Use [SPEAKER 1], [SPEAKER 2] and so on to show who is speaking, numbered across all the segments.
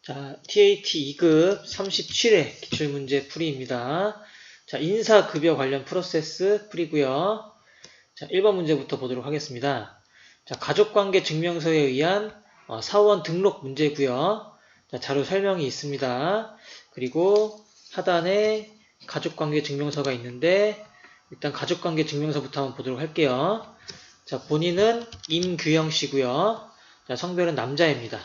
[SPEAKER 1] 자, TAT 2급 37회 기출문제 풀이입니다. 자, 인사급여 관련 프로세스 풀이고요. 자, 1번 문제부터 보도록 하겠습니다. 자, 가족관계 증명서에 의한 사원 등록 문제고요. 자, 자료 설명이 있습니다. 그리고 하단에 가족관계 증명서가 있는데 일단 가족관계 증명서부터 한번 보도록 할게요. 자, 본인은 임규영 씨고요. 자, 성별은 남자입니다.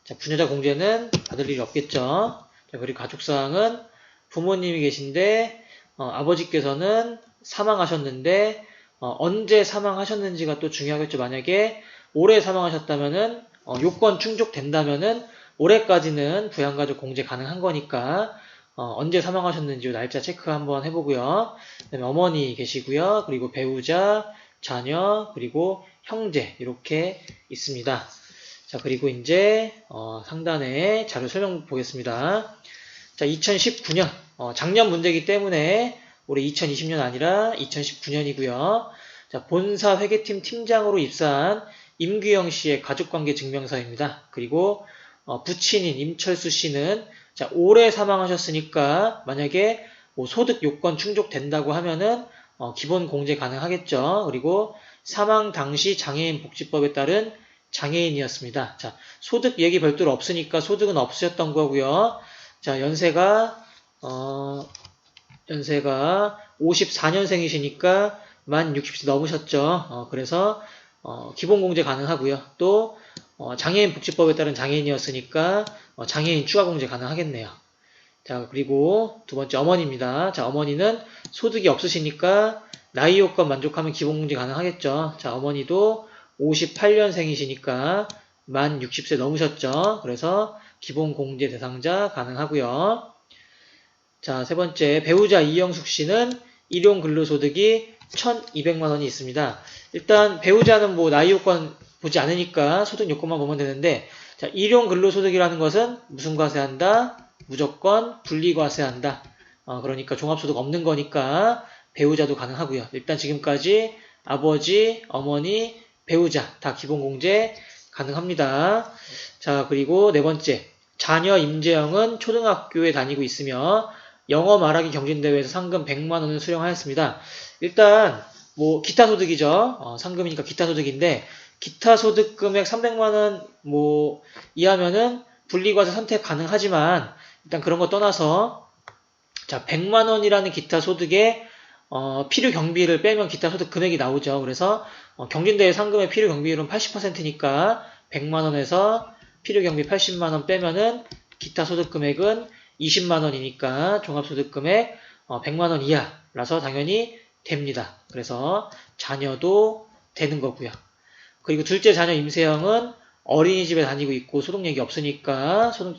[SPEAKER 1] 자, 부녀자 공제는 받을 일이 없겠죠. 자, 그리고 가족사항은 부모님이 계신데 아버지께서는 사망하셨는데 언제 사망하셨는지가 또 중요하겠죠. 만약에 올해 사망하셨다면은 요건 충족된다면은 올해까지는 부양가족 공제 가능한 거니까 언제 사망하셨는지 날짜 체크 한번 해보고요. 그다음에 어머니 계시고요. 그리고 배우자, 자녀, 그리고 형제 이렇게 있습니다. 자, 그리고 이제 상단에 자료 설명 보겠습니다. 자, 2019년 작년 문제이기 때문에 올해 2020년 아니라 2019년이고요. 자, 본사 회계팀 팀장으로 입사한 임규영 씨의 가족관계 증명서입니다. 그리고 부친인 임철수 씨는 자, 올해 사망하셨으니까 만약에 소득 요건 충족된다고 하면은 기본 공제 가능하겠죠. 그리고 사망 당시 장애인 복지법에 따른 장애인이었습니다. 자, 소득 얘기 별도로 없으니까 소득은 없으셨던 거고요. 자, 연세가 54년생이시니까 만 60세 넘으셨죠. 그래서 기본 공제 가능하고요. 또 장애인 복지법에 따른 장애인이었으니까 장애인 추가 공제 가능하겠네요. 자, 그리고 두 번째 어머니입니다. 자, 어머니는 소득이 없으시니까 나이 요건 만족하면 기본 공제 가능하겠죠. 자, 어머니도 58년생이시니까 만 60세 넘으셨죠. 그래서 기본 공제 대상자 가능하고요. 자, 세 번째 배우자 이영숙 씨는 일용 근로소득이 1,200만 원이 있습니다. 일단 배우자는 뭐 나이 요건 보지 않으니까 소득 요건만 보면 되는데 자, 일용 근로소득이라는 것은 무슨 과세한다? 무조건 분리과세한다. 그러니까 종합소득 없는 거니까 배우자도 가능하고요. 일단 지금까지 아버지, 어머니, 배우자 다 기본공제 가능합니다. 자, 그리고 네 번째 자녀 임재영은 초등학교에 다니고 있으며 영어 말하기 경진대회에서 상금 100만 원을 수령하였습니다. 일단 뭐 기타 소득이죠. 상금이니까 기타 소득인데 기타 소득 금액 300만 원 뭐 이하면은 분리과세 선택 가능하지만 일단 그런 거 떠나서 자 100만 원이라는 기타 소득에 필요 경비를 빼면 기타 소득 금액이 나오죠. 그래서 경진대회 상금의 필요 경비율은 80%니까 100만 원에서 필요 경비 80만 원 빼면은 기타 소득 금액은 20만 원이니까 종합소득 금액 100만 원 이하라서 당연히 됩니다. 그래서 자녀도 되는 거고요. 그리고 둘째 자녀 임세영은 어린이집에 다니고 있고 소득 얘기 없으니까 소득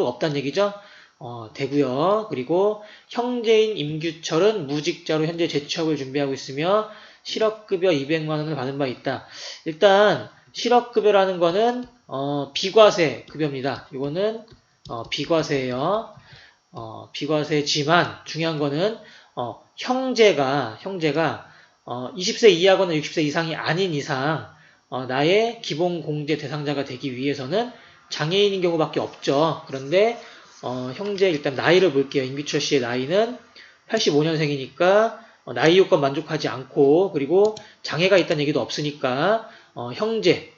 [SPEAKER 1] 없다는 얘기죠. 되고요. 그리고 형제인 임규철은 무직자로 현재 재취업을 준비하고 있으며 실업급여 200만 원을 받은 바 있다. 일단 실업급여라는 거는 비과세 급여입니다. 이거는 비과세예요. 비과세지만 중요한 거는 형제가 20세 이하거나 60세 이상이 아닌 이상 나의 기본 공제 대상자가 되기 위해서는 장애인인 경우밖에 없죠. 그런데 형제 일단 나이를 볼게요. 임규철 씨의 나이는 85년생이니까 나이 요건 만족하지 않고 그리고 장애가 있다는 얘기도 없으니까 형제,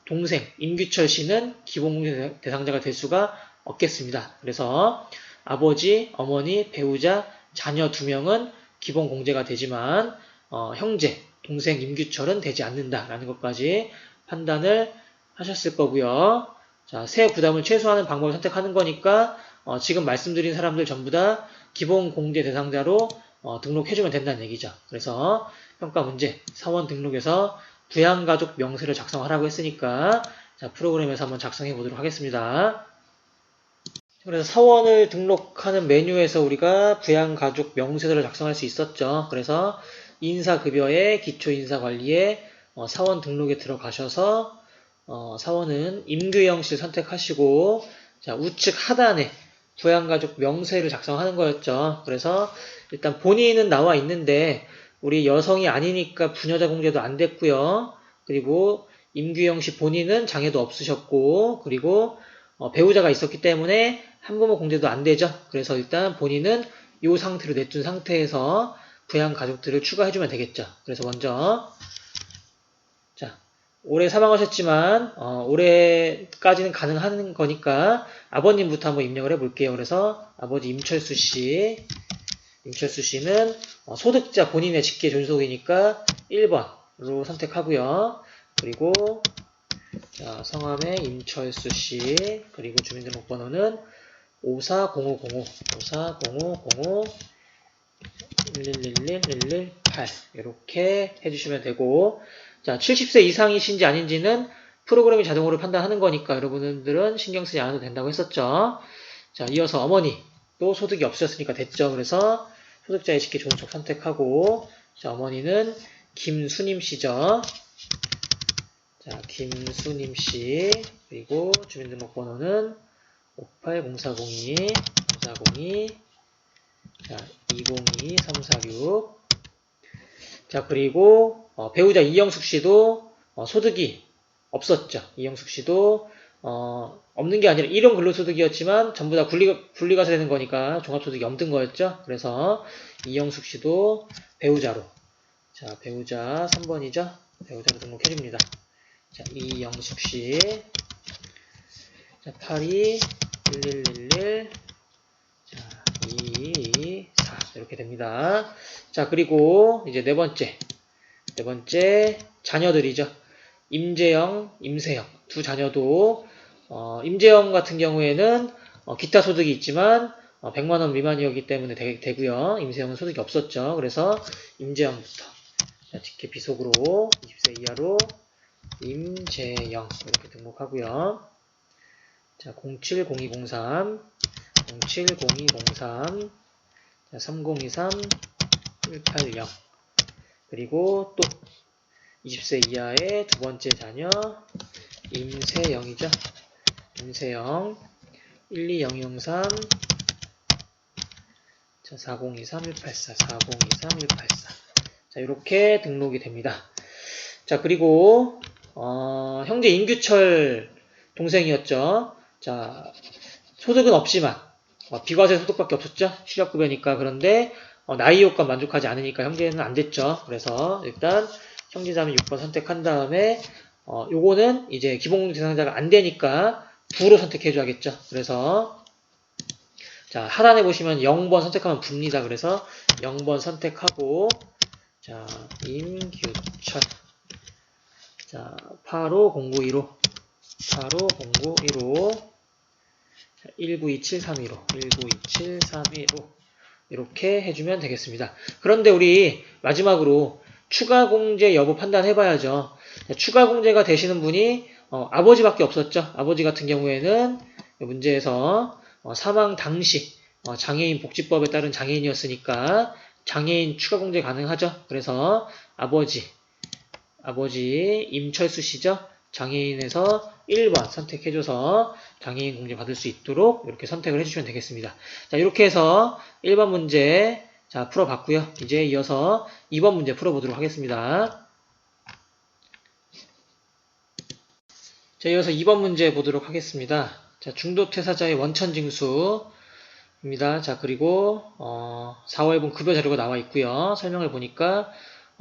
[SPEAKER 1] 동생 임규철 씨는 기본공제 대상자가 될 수가 없겠습니다. 그래서 아버지, 어머니, 배우자, 자녀 2명은 기본공제가 되지만 형제, 동생 임규철은 되지 않는다라는 것까지 판단을 하셨을 거고요. 자, 세 부담을 최소화하는 방법을 선택하는 거니까 지금 말씀드린 사람들 전부 다 기본 공제 대상자로 등록해주면 된다는 얘기죠. 그래서 평가 문제 사원 등록에서 부양가족 명세를 작성하라고 했으니까 자, 프로그램에서 한번 작성해 보도록 하겠습니다. 그래서 사원을 등록하는 메뉴에서 우리가 부양가족 명세서를 작성할 수 있었죠. 그래서 인사급여에 기초인사관리에 사원 등록에 들어가셔서 사원은 임규영 씨를 선택하시고 자, 우측 하단에 부양가족 명세를 작성하는 거였죠. 그래서 일단 본인은 나와 있는데 우리 여성이 아니니까 부녀자 공제도 안 됐고요. 그리고 임규영 씨 본인은 장애도 없으셨고 그리고 배우자가 있었기 때문에 한부모 공제도 안 되죠. 그래서 일단 본인은 이 상태로 내둔 상태에서 부양 가족들을 추가해주면 되겠죠. 그래서 먼저 자 올해 사망하셨지만 올해까지는 가능한 거니까 아버님부터 한번 입력을 해볼게요. 그래서 아버지 임철수 씨는 소득자 본인의 직계 존속이니까 1번으로 선택하고요. 그리고 자, 성함에 임철수 씨, 그리고 주민등록번호는 540505, 540505 1111118 이렇게 해주시면 되고, 자 70세 이상이신지 아닌지는 프로그램이 자동으로 판단하는 거니까 여러분들은 신경 쓰지 않아도 된다고 했었죠. 자 이어서 어머니 또 소득이 없으셨으니까 됐죠. 그래서 소득자의 직계 존속 선택하고, 자 어머니는 김수님 씨죠. 자, 김수님 씨, 그리고 주민등록번호는 580402, 0402, 자, 202346. 자, 그리고, 배우자 이영숙 씨도, 소득이 없었죠. 이영숙 씨도, 없는 게 아니라 일용 근로소득이었지만 전부 다 분리가세 되는 거니까 종합소득이 없는 거였죠. 그래서 이영숙 씨도 배우자로, 자, 배우자 3번이죠. 배우자로 등록해줍니다. 자, 이영숙 씨. 자, 82, 1111. 자, 224. 이렇게 됩니다. 자, 그리고 이제 네 번째 자녀들이죠. 임재영, 임세영. 두 자녀도, 임재영 같은 경우에는, 기타 소득이 있지만, 100만원 미만이었기 때문에 되고요. 임세영은 소득이 없었죠. 그래서 임재영부터. 자, 직계 비속으로 20세 이하로 임재영 이렇게 등록하고요. 자, 070203 070203 자, 3023 180 그리고 또 20세 이하의 두 번째 자녀 임세영이죠. 임세영 12003 자, 4023 184 4023 184 자, 이렇게 등록이 됩니다. 자, 그리고 형제 임규철 동생이었죠. 자, 소득은 없지만 비과세 소득밖에 없었죠. 실업급여니까. 그런데 나이 요건 만족하지 않으니까 형제는 안 됐죠. 그래서 일단 형제자매 6번 선택한 다음에 요거는 이제 기본공제 대상자가 안 되니까 부로 선택해 줘야겠죠. 그래서 자, 하단에 보시면 0번 선택하면 부입니다. 그래서 0번 선택하고 자, 임규철 자, 850915 850915 192731호 192731호 이렇게 해주면 되겠습니다. 그런데 우리 마지막으로 추가 공제 여부 판단해봐야죠. 추가 공제가 되시는 분이 아버지밖에 없었죠. 아버지 같은 경우에는 문제에서 사망 당시 장애인 복지법에 따른 장애인이었으니까 장애인 추가 공제 가능하죠. 그래서 아버지 임철수 씨죠. 장애인에서 1번 선택해줘서 장애인 공제 받을 수 있도록 이렇게 선택을 해주시면 되겠습니다. 자, 이렇게 해서 1번 문제 자 풀어봤고요. 이제 이어서 2번 문제 풀어보도록 하겠습니다. 자, 이어서 2번 문제 보도록 하겠습니다. 자, 중도퇴사자의 원천징수입니다. 자, 그리고 4월분 급여 자료가 나와 있고요. 설명을 보니까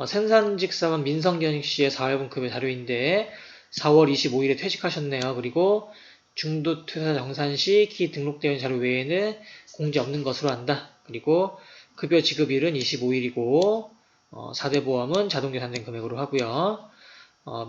[SPEAKER 1] 생산직 사원 민성경 씨의 4월분 급여 자료인데 4월 25일에 퇴직하셨네요. 그리고 중도퇴사 정산 시 기 등록되어 있는 자료 외에는 공제 없는 것으로 한다. 그리고 급여 지급일은 25일이고 4대 보험은 자동 계산된 금액으로 하고요.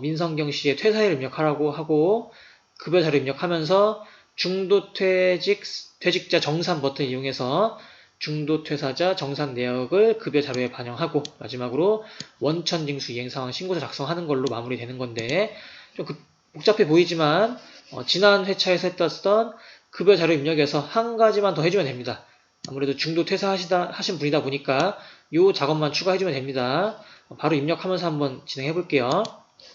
[SPEAKER 1] 민성경 씨의 퇴사일 입력하라고 하고 급여 자료 입력하면서 중도퇴직자 정산 버튼 이용해서 중도퇴사자 정산 내역을 급여 자료에 반영하고 마지막으로 원천징수 이행상황 신고서 작성하는 걸로 마무리되는 건데 좀 복잡해 보이지만 지난 회차에서 했던 급여 자료 입력에서 한 가지만 더 해주면 됩니다. 아무래도 중도퇴사하신 분이다 보니까 이 작업만 추가해주면 됩니다. 바로 입력하면서 한번 진행해 볼게요.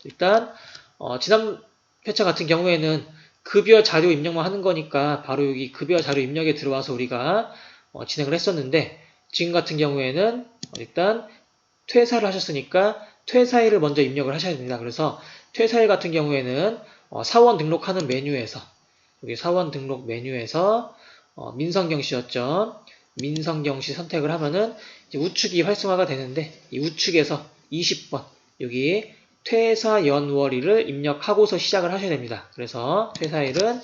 [SPEAKER 1] 일단 지난 회차 같은 경우에는 급여 자료 입력만 하는 거니까 바로 여기 급여 자료 입력에 들어와서 우리가 진행을 했었는데 지금 같은 경우에는 일단 퇴사를 하셨으니까 퇴사일을 먼저 입력을 하셔야 됩니다. 그래서 퇴사일 같은 경우에는 사원 등록하는 메뉴에서 여기 사원 등록 메뉴에서 민성경씨였죠. 민성경씨 선택을 하면은 이제 우측이 활성화가 되는데 이 우측에서 20번 여기 퇴사 연월일을 입력하고서 시작을 하셔야 됩니다. 그래서 퇴사일은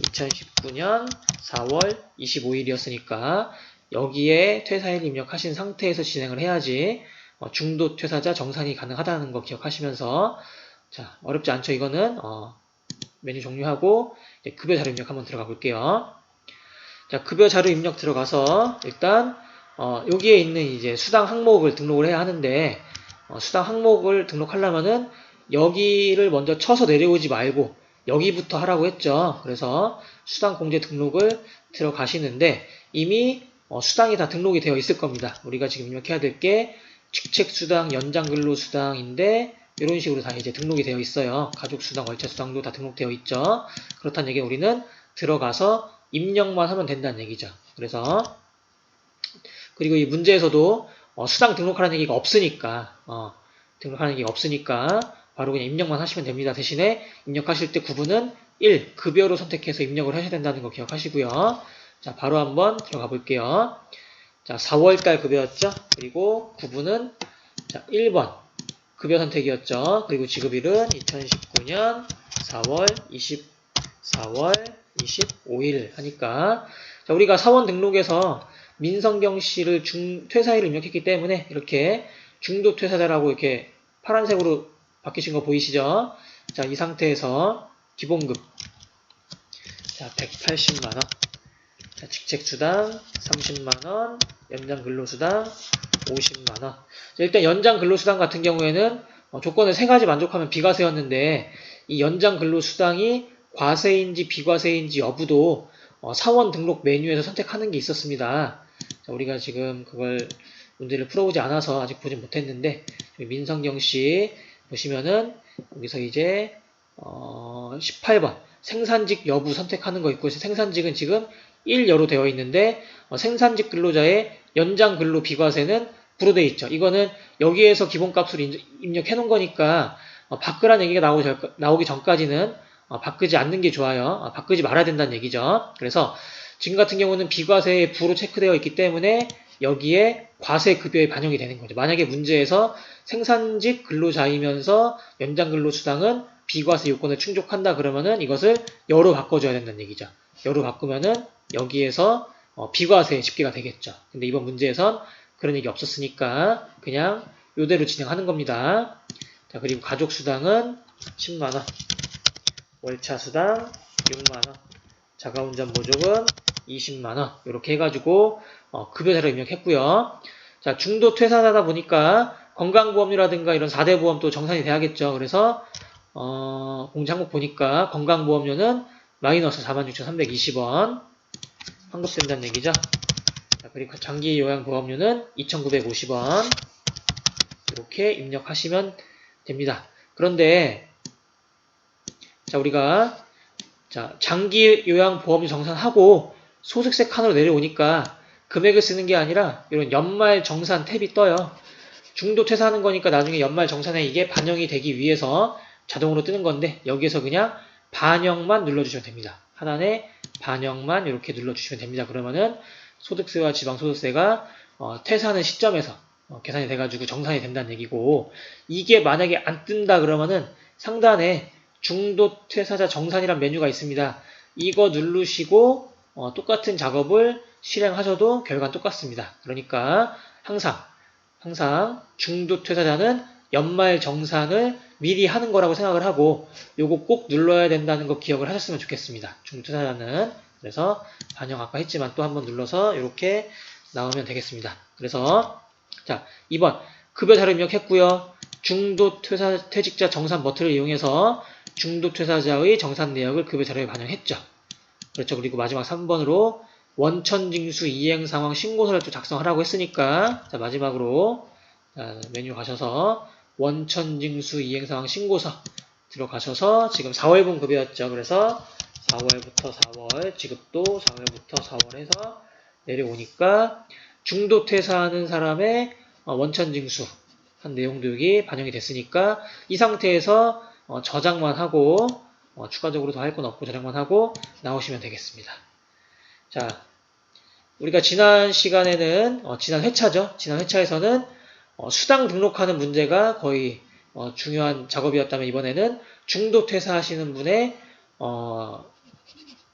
[SPEAKER 1] 2019년 4월 25일이었으니까 여기에 퇴사일 입력하신 상태에서 진행을 해야지 중도 퇴사자 정산이 가능하다는 거 기억하시면서 자 어렵지 않죠. 이거는 메뉴 종료하고 급여 자료 입력 한번 들어가 볼게요. 자 급여 자료 입력 들어가서 일단 여기에 있는 이제 수당 항목을 등록을 해야 하는데 수당 항목을 등록하려면은 여기를 먼저 쳐서 내려오지 말고 여기부터 하라고 했죠. 그래서 수당 공제 등록을 들어가시는데 이미 수당이 다 등록이 되어 있을 겁니다. 우리가 지금 입력해야 될 게 직책수당, 연장근로수당인데 이런 식으로 다 이제 등록이 되어 있어요. 가족수당, 월차수당도 다 등록되어 있죠. 그렇다는 얘기는 우리는 들어가서 입력만 하면 된다는 얘기죠. 그래서 그리고 이 문제에서도 수당 등록하라는 얘기가 없으니까 바로 그냥 입력만 하시면 됩니다. 대신에 입력하실 때 구분은 1. 급여로 선택해서 입력을 하셔야 된다는 거 기억하시고요. 자, 바로 한번 들어가 볼게요. 자, 4월달 급여였죠. 그리고 구분은 자, 1번 급여 선택이었죠. 그리고 지급일은 2019년 4월 25일 하니까 자, 우리가 사원 등록에서 민성경 씨를 퇴사일을 입력했기 때문에 이렇게 중도 퇴사자라고 이렇게 파란색으로 바뀌신 거 보이시죠? 자, 이 상태에서 기본급 자, 180만원 자, 직책수당 30만원 연장근로수당 50만원 일단 연장근로수당 같은 경우에는 조건을 3가지 만족하면 비과세였는데 이 연장근로수당이 과세인지 비과세인지 여부도 사원 등록 메뉴에서 선택하는 게 있었습니다. 자, 우리가 지금 그걸 문제를 풀어보지 않아서 아직 보진 못했는데 민성경 씨 보시면은 여기서 이제 18번 생산직 여부 선택하는 거 있고 생산직은 지금 1여로 되어 있는데 생산직 근로자의 연장 근로 비과세는 불어되어 있죠. 이거는 여기에서 기본값으로 입력해 놓은 거니까 바꾸라는 얘기가 나오기 전까지는 바꾸지 않는 게 좋아요. 바꾸지 말아야 된다는 얘기죠. 그래서 지금 같은 경우는 비과세에 부로 체크되어 있기 때문에 여기에 과세 급여에 반영이 되는 거죠. 만약에 문제에서 생산직 근로자이면서 연장근로수당은 비과세 요건을 충족한다 그러면은 이것을 여로 바꿔줘야 된다는 얘기죠. 여로 바꾸면은 여기에서 비과세 집계가 되겠죠. 근데 이번 문제에선 그런 얘기 없었으니까 그냥 요대로 진행하는 겁니다. 자, 그리고 가족수당은 10만원, 월차수당 6만원, 자가운전 모족은 20만원 이렇게 해가지고 급여자료 입력했고요. 자, 중도 퇴사하다 보니까 건강보험료라든가 이런 4대 보험도 정산이 돼야겠죠. 그래서 공제 항목 보니까 건강보험료는 마이너스 46,320원 환급된다는 얘기죠. 자, 그리고 장기요양보험료는 2,950원 이렇게 입력하시면 됩니다. 그런데 자, 우리가 자, 장기요양보험료 정산하고 소득세 칸으로 내려오니까 금액을 쓰는 게 아니라 이런 연말 정산 탭이 떠요. 중도 퇴사하는 거니까 나중에 연말 정산에 이게 반영이 되기 위해서 자동으로 뜨는 건데 여기에서 그냥 반영만 눌러주시면 됩니다. 하단에 반영만 이렇게 눌러주시면 됩니다. 그러면은 소득세와 지방소득세가 퇴사하는 시점에서 계산이 돼가지고 정산이 된다는 얘기고 이게 만약에 안 뜬다 그러면은 상단에 중도 퇴사자 정산이란 메뉴가 있습니다. 이거 누르시고 똑같은 작업을 실행하셔도 결과는 똑같습니다. 그러니까 항상 중도 퇴사자는 연말 정산을 미리 하는 거라고 생각을 하고 요거 꼭 눌러야 된다는 거 기억을 하셨으면 좋겠습니다. 중도 퇴사자는 그래서 반영 아까 했지만 또 한번 눌러서 이렇게 나오면 되겠습니다. 그래서 자 2번 급여 자료 입력했고요. 중도 퇴직자 정산 버튼을 이용해서 중도 퇴사자의 정산 내역을 급여 자료에 반영했죠. 그렇죠. 그리고 마지막 3번으로 원천징수 이행 상황 신고서를 또 작성하라고 했으니까 자 마지막으로 메뉴 가셔서 원천징수 이행 상황 신고서 들어가셔서 지금 4월분 급여였죠. 그래서 4월부터 4월 지급도 4월부터 4월 해서 내려오니까 중도 퇴사하는 사람의 원천징수 한 내용도 여기 반영이 됐으니까 이 상태에서 저장만 하고 추가적으로 더 할 건 없고 저장만 하고 나오시면 되겠습니다. 자, 우리가 지난 시간에는 지난 회차죠. 지난 회차에서는 수당 등록하는 문제가 거의 중요한 작업이었다면 이번에는 중도 퇴사하시는 분의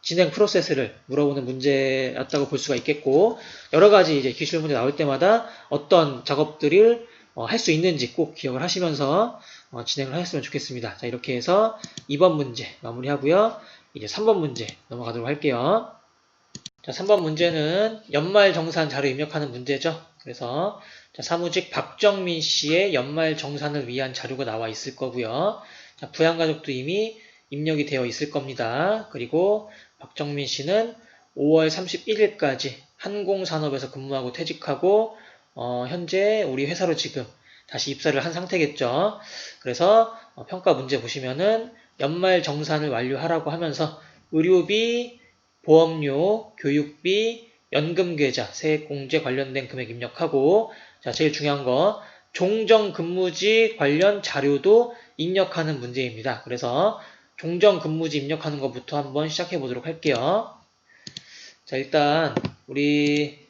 [SPEAKER 1] 진행 프로세스를 물어보는 문제였다고 볼 수가 있겠고, 여러 가지 이제 기출 문제 나올 때마다 어떤 작업들을 할 수 있는지 꼭 기억을 하시면서 진행을 하셨으면 좋겠습니다. 자, 이렇게 해서 2번 문제 마무리하고요. 이제 3번 문제 넘어가도록 할게요. 자, 3번 문제는 연말정산 자료 입력하는 문제죠. 그래서 자, 사무직 박정민 씨의 연말정산을 위한 자료가 나와 있을 거고요. 자, 부양가족도 이미 입력이 되어 있을 겁니다. 그리고 박정민 씨는 5월 31일까지 한공산업에서 근무하고 퇴직하고 현재 우리 회사로 지금 다시 입사를 한 상태겠죠. 그래서 평가 문제 보시면은 연말정산을 완료하라고 하면서 의료비, 보험료, 교육비, 연금계좌, 세액공제 관련된 금액 입력하고, 자, 제일 중요한 거 종정근무지 관련 자료도 입력하는 문제입니다. 그래서 종정근무지 입력하는 것부터 한번 시작해 보도록 할게요. 자, 일단 우리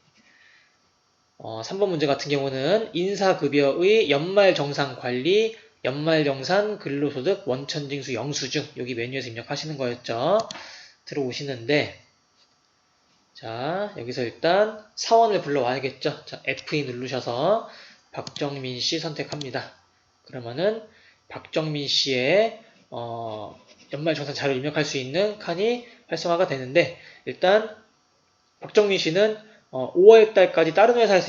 [SPEAKER 1] 3번 문제 같은 경우는 인사급여의 연말정산관리, 연말정산 근로소득 원천징수 영수증, 여기 메뉴에서 입력하시는 거였죠. 들어오시는데, 자, 여기서 일단 사원을 불러와야겠죠. 자, F2 누르셔서 박정민 씨 선택합니다. 그러면은 박정민 씨의 연말정산 자료 입력할 수 있는 칸이 활성화가 되는데, 일단 박정민 씨는 5월 달까지 다른 회사에서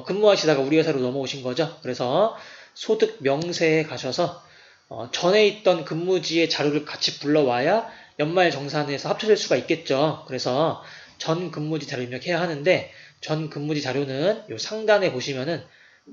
[SPEAKER 1] 근무하시다가 우리 회사로 넘어오신 거죠. 그래서 소득 명세에 가셔서 전에 있던 근무지의 자료를 같이 불러와야 연말정산에서 합쳐질 수가 있겠죠. 그래서 전 근무지 자료 입력해야 하는데, 전 근무지 자료는 요 상단에 보시면은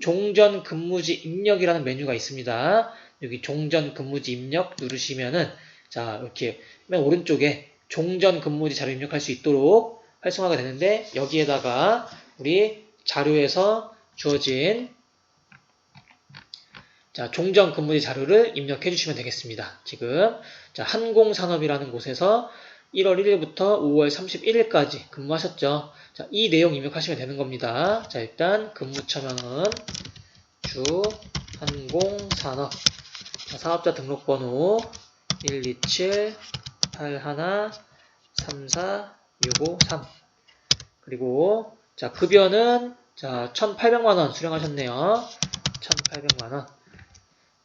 [SPEAKER 1] 종전 근무지 입력이라는 메뉴가 있습니다. 여기 종전 근무지 입력 누르시면은, 자, 이렇게 맨 오른쪽에 종전 근무지 자료 입력할 수 있도록 활성화가 되는데, 여기에다가 우리 자료에서 주어진 자, 종전 근무지 자료를 입력해 주시면 되겠습니다. 지금 자, 한공산업이라는 곳에서 1월 1일부터 5월 31일까지 근무하셨죠. 자, 이 내용 입력하시면 되는 겁니다. 자, 일단 근무처명은 주 한공산업, 자, 사업자 등록번호 127-81-34-653, 그리고 자, 급여는 자, 1,800만원 수령하셨네요. 1,800만원.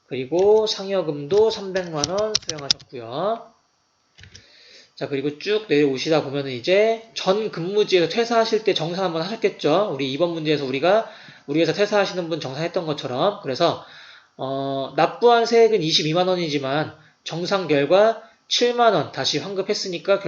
[SPEAKER 1] 그리고 상여금도 300만원 수령하셨고요. 자, 그리고 쭉 내려오시다 보면은 이제 전 근무지에서 퇴사하실 때 정산 한번 하셨겠죠. 우리 이번 문제에서 우리가 우리 회사 퇴사하시는 분 정산했던 것처럼. 그래서 납부한 세액은 22만원이지만 정산 결과 7만원 다시 환급했으니까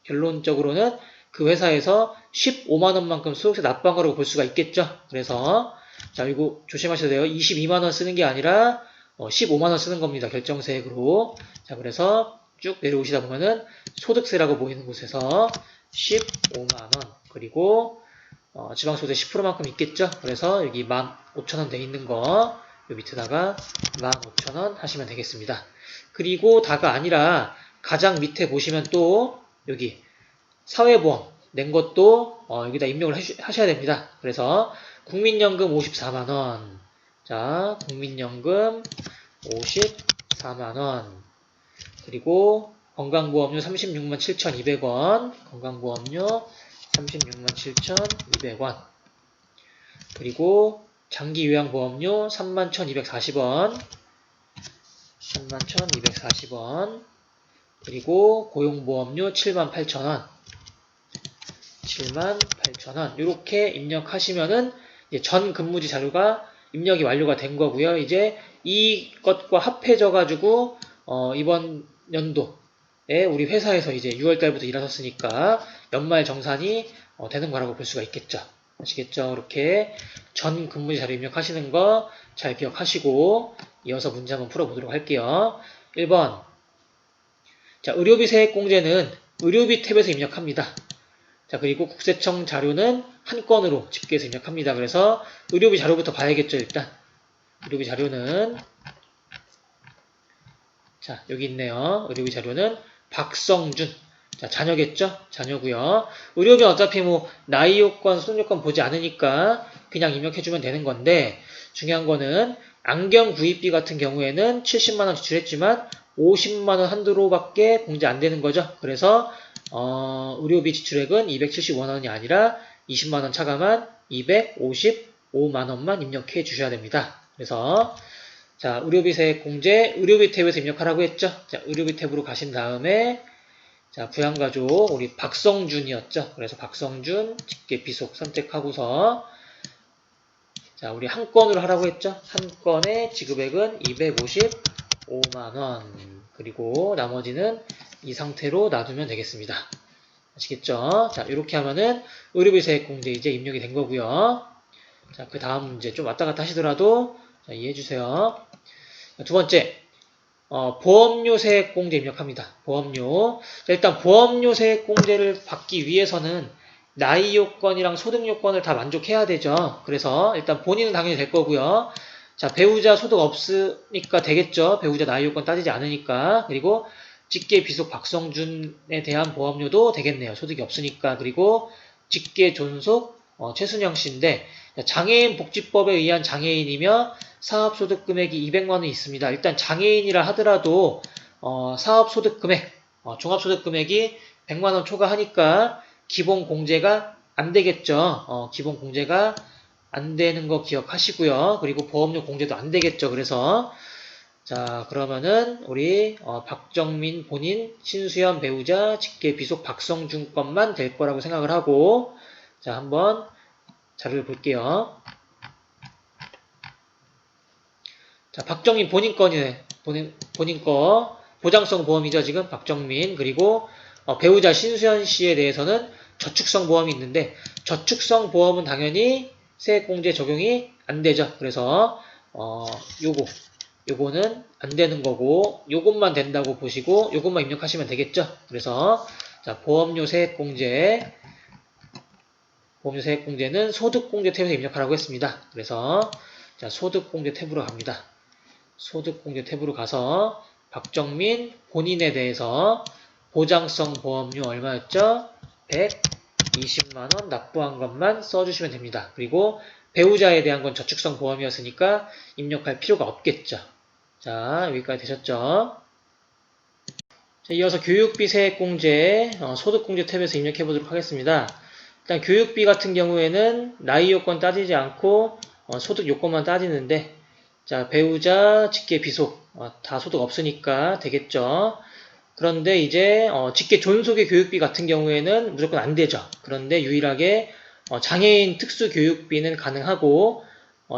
[SPEAKER 1] 결론적으로는 그 회사에서 15만원만큼 소득세 납부한 거라고 볼 수가 있겠죠. 그래서 자, 이거 조심하셔야 돼요. 22만원 쓰는 게 아니라 15만원 쓰는 겁니다. 결정세액으로. 자, 그래서 쭉 내려오시다 보면은 소득세라고 보이는 곳에서 15만원, 그리고 지방소득 10%만큼 있겠죠. 그래서 여기 15,000원 돼 있는 거 요 밑에다가 15,000원 하시면 되겠습니다. 그리고 다가 아니라 가장 밑에 보시면 또 여기 사회보험 낸 것도 여기다 입력을 하셔야 됩니다. 그래서 국민연금 54만원, 자, 국민연금 54만원, 그리고 건강보험료 36만 7,200원, 건강보험료 36만 7,200원, 그리고 장기요양보험료 3만 1,240원, 3만 1,240원, 그리고 고용보험료 7만 8,000원, 7만 8,000원, 이렇게 입력하시면은 이제 전 근무지 자료가 입력이 완료가 된 거고요. 이제 이것과 합해져가지고 이번 연도에 우리 회사에서 이제 6월달부터 일하셨으니까 연말 정산이 되는 거라고 볼 수가 있겠죠. 아시겠죠? 이렇게 전 근무지 자료 입력하시는 거 잘 기억하시고 이어서 문제 한번 풀어보도록 할게요. 1번, 자, 의료비 세액공제는 의료비 탭에서 입력합니다. 자, 그리고 국세청 자료는 한 건으로 집계해서 입력합니다. 그래서 의료비 자료부터 봐야겠죠, 일단. 의료비 자료는 자, 여기 있네요. 의료비 자료는 박성준. 자, 자녀겠죠? 자녀고요. 의료비 어차피 뭐 나이 요건, 소득 요건 보지 않으니까 그냥 입력해주면 되는 건데 중요한 거는 안경 구입비 같은 경우에는 70만원 지출했지만 50만원 한도로밖에 공제 안 되는 거죠. 그래서 의료비 지출액은 275만원이 아니라 20만원 차감한 255만원만 입력해 주셔야 됩니다. 그래서 자, 의료비 세액 공제, 의료비 탭에서 입력하라고 했죠. 자, 의료비 탭으로 가신 다음에 자, 부양가족 우리 박성준이었죠. 그래서 박성준 직계 비속 선택하고서 자, 우리 한 건으로 하라고 했죠. 한 건의 지급액은 255만원. 그리고 나머지는 이 상태로 놔두면 되겠습니다. 아시겠죠? 자, 이렇게 하면은 의료비 세액 공제 이제 입력이 된 거고요. 자, 그 다음 문제 좀 왔다 갔다 하시더라도 자, 이해해 주세요. 두 번째, 보험료 세액 공제 입력합니다. 보험료. 자, 일단 보험료 세액 공제를 받기 위해서는 나이 요건이랑 소득 요건을 다 만족해야 되죠. 그래서 일단 본인은 당연히 될 거고요. 자, 배우자 소득 없으니까 되겠죠. 배우자 나이 요건 따지지 않으니까. 그리고 직계 비속 박성준에 대한 보험료도 되겠네요. 소득이 없으니까. 그리고 직계 존속 최순영 씨인데 장애인 복지법에 의한 장애인이며 사업소득 금액이 200만원 있습니다. 일단 장애인이라 하더라도 사업소득 금액, 종합소득 금액이 100만원 초과하니까 기본 공제가 안 되겠죠. 기본 공제가 안 되는 거 기억하시고요. 그리고 보험료 공제도 안 되겠죠. 그래서 자, 그러면은 우리 박정민 본인, 신수연 배우자, 직계 비속 박성준 것만 될 거라고 생각을 하고 자, 한번 자료를 볼게요. 자, 박정민 본인 건이네. 본인 거. 보장성 보험이죠, 지금. 박정민. 그리고 배우자 신수연 씨에 대해서는 저축성 보험이 있는데, 저축성 보험은 당연히 세액공제 적용이 안 되죠. 그래서, 요거는 안 되는 거고, 요것만 된다고 보시고, 요것만 입력하시면 되겠죠. 그래서, 자, 보험료 세액공제는 소득공제 탭에서 입력하라고 했습니다. 그래서, 자, 소득공제 탭으로 갑니다. 소득공제 탭으로 가서 박정민 본인에 대해서 보장성 보험료 얼마였죠? 120만원 납부한 것만 써주시면 됩니다. 그리고 배우자에 대한 건 저축성 보험이었으니까 입력할 필요가 없겠죠. 자, 여기까지 되셨죠? 자, 이어서 교육비 세액공제, 소득공제 탭에서 입력해 보도록 하겠습니다. 일단 교육비 같은 경우에는 나이 요건 따지지 않고 소득 요건만 따지는데 자, 배우자, 직계 비속 다 소득 없으니까 되겠죠. 그런데 이제 직계 존속의 교육비 같은 경우에는 무조건 안 되죠. 그런데 유일하게 장애인 특수 교육비는 가능하고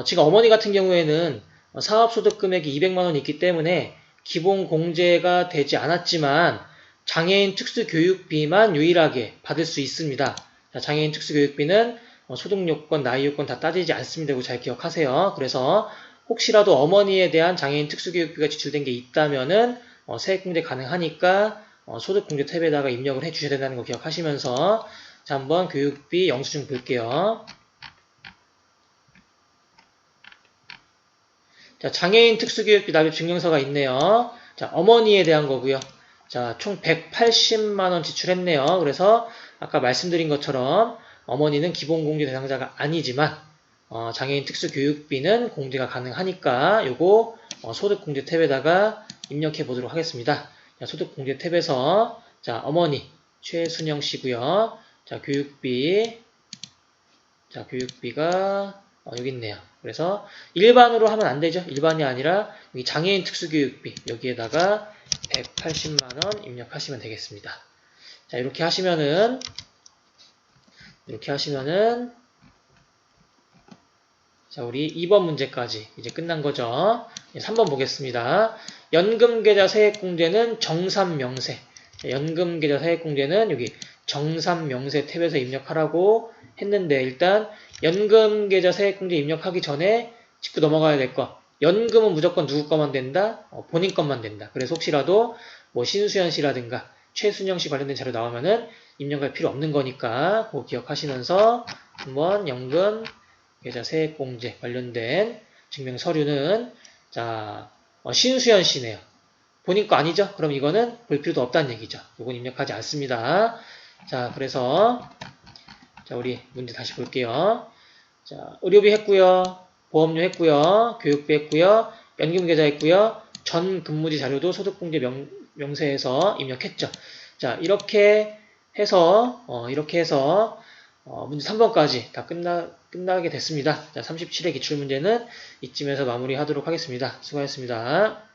[SPEAKER 1] 지금 어머니 같은 경우에는 사업소득 금액이 200만원이 있기 때문에 기본 공제가 되지 않았지만 장애인 특수 교육비만 유일하게 받을 수 있습니다. 자, 장애인 특수 교육비는 소득 요건, 나이 요건 다 따지지 않습니다. 잘 기억하세요. 그래서 혹시라도 어머니에 대한 장애인 특수교육비가 지출된 게 있다면은 세액공제 가능하니까 소득공제 탭에다가 입력을 해주셔야 된다는 거 기억하시면서 자, 한번 교육비 영수증 볼게요. 자, 장애인 특수교육비 납입 증명서가 있네요. 자, 어머니에 대한 거고요. 자, 총 180만원 지출했네요. 그래서 아까 말씀드린 것처럼 어머니는 기본공제 대상자가 아니지만 장애인 특수교육비는 공제가 가능하니까 요거 소득공제 탭에다가 입력해 보도록 하겠습니다. 자, 소득공제 탭에서 자, 어머니 최순영 씨고요. 자, 교육비가 여기 있네요. 그래서 일반으로 하면 안 되죠. 일반이 아니라 여기 장애인 특수교육비 여기에다가 180만원 입력하시면 되겠습니다. 자, 이렇게 하시면은 자, 우리 2번 문제까지 이제 끝난 거죠. 3번 보겠습니다. 연금계좌 세액공제는 정산명세. 연금계좌 세액공제는 여기 정산명세 탭에서 입력하라고 했는데 일단 연금계좌 세액공제 입력하기 전에 짚고 넘어가야 될 거. 연금은 무조건 누구 것만 된다? 본인 것만 된다. 그래서 혹시라도 뭐 신수연 씨라든가 최순영 씨 관련된 자료 나오면은 입력할 필요 없는 거니까 그거 기억하시면서 한번 연금 계좌 세액공제 관련된 증명 서류는 자 신수연 씨네요. 본인 거 아니죠? 그럼 이거는 볼 필요도 없다는 얘기죠. 이건 입력하지 않습니다. 자, 그래서 자, 우리 문제 다시 볼게요. 자, 의료비 했고요. 보험료 했고요. 교육비 했고요. 연금계좌 했고요. 전 근무지 자료도 소득공제 명세에서 입력했죠. 자, 이렇게 해서 문제 3번까지 다 끝나게 됐습니다. 자, 37회 기출문제는 이쯤에서 마무리하도록 하겠습니다. 수고하셨습니다.